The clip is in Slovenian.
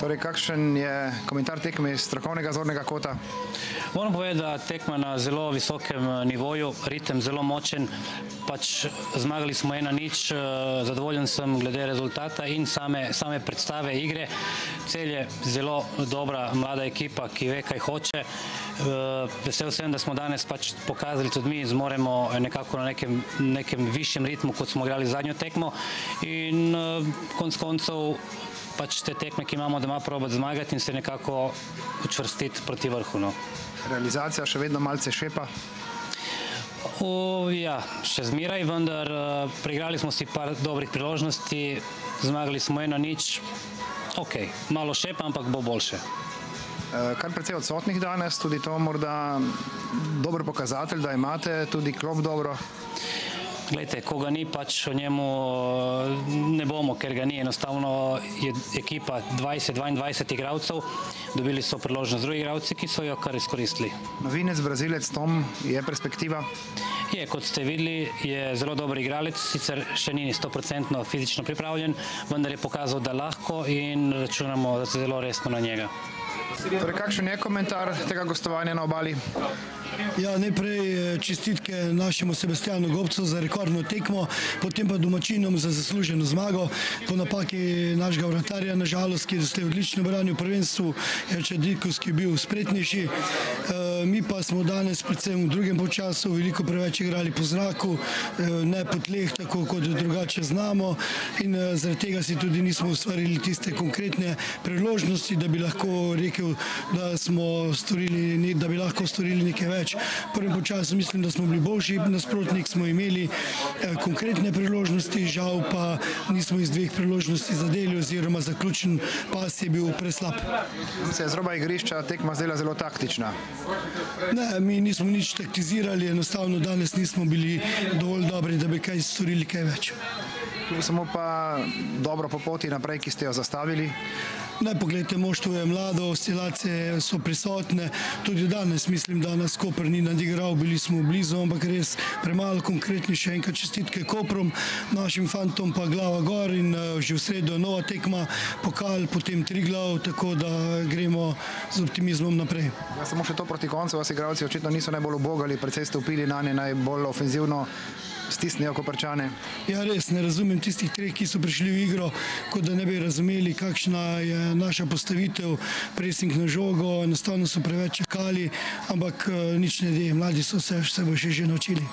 Torej, kakšen je komentar tekme iz strokovnega zornega kota? Moram povedati, da tekma na zelo visokem nivoju, ritem zelo močen, pač zmagali smo 1:0, zadovoljen sem glede rezultata in same predstave igre. Celje je zelo dobra mlada ekipa, ki ve, kaj hoče. Vesel sem, da smo danes pač pokazali, tudi mi zmoremo nekako na nekem višjem ritmu, kot smo igrali zadnjo tekmo in konec koncev pač te tekme, ki imamo doma, probati zmagati in se nekako učvrstiti proti vrhu. Realizacija še vedno malce šepa? Ja, še zmeraj, vendar preigrali smo si par dobrih priložnosti, zmagali smo 1:0, ok, malo šepa, ampak bo boljše. Kar precej odsotnih danes, tudi to morda dober pokazatelj, da imate tudi klop dobro? Glejte, ko ga ni, pač o njemu ne bomo, ker ga ni. Enostavno je ekipa 20-22 igralcev, dobili so priložnost drugi igralci, ki so jo kar izkoristili. Novinec, Brazilec Tom, je perspektiva? Je, kot ste videli, je zelo dober igralec, sicer še ni 100% fizično pripravljen, vendar je pokazal, da lahko in računamo zelo resno na njega. Torej, kakšen je komentar tega gostovanja na Obali? Ja, najprej čestitke našemu Sebastianu Gobcu za rekordno tekmo, potem pa domačinom za zasluženo zmago. Po napaki našega vratarja, nažalost, ki je odlično branil v prvenstvu, Čadikus, ki je bil spretnejši. Mi pa smo danes, predvsem v drugem polčasu, veliko preveč igrali po zraku, ne po tleh, tako kot drugače znamo, in zaradi tega si tudi nismo ustvarili tiste konkretne priložnosti, da bi lahko rekel, da bi lahko storili nekaj več. V prvem polčasu mislim, da smo bili boljši nasprotnik, smo imeli konkretne priložnosti, žal pa nismo iz dveh priložnosti zadeli oziroma zaključen pas je bil preslab. Se je z roba igrišča tekma zdela zelo taktična? Ne, mi nismo nič taktizirali, enostavno danes nismo bili dovolj dobri, da bi kaj storili kaj več. Samo pa dobro po poti naprej, ki ste jo zastavili? Ne, pogledajte, moštvo je mlado, oscilacije so prisotne, tudi danes mislim, da nas Koper ni nadigral, bili smo blizu, ampak res premalo konkretni. Še enkrat čestitke Koprom, našim fantom pa glava gor in že v sredo nova tekma, pokal, potem Triglav, tako da gremo z optimizmom naprej. Ja, samo še to proti koncu, vas igralci očitno niso najbolj ubogali, precej ste vpili na nje najbolj ofenzivno, stisnejo Koprčane. Ja, res, ne razumem tistih treh, ki so prišli v igro, kot da ne bi razumeli, kakšna je naša postavitev, presing na žogo, enostavno so preveč čakali, ampak nič ne de, mladi so se bo še naučili.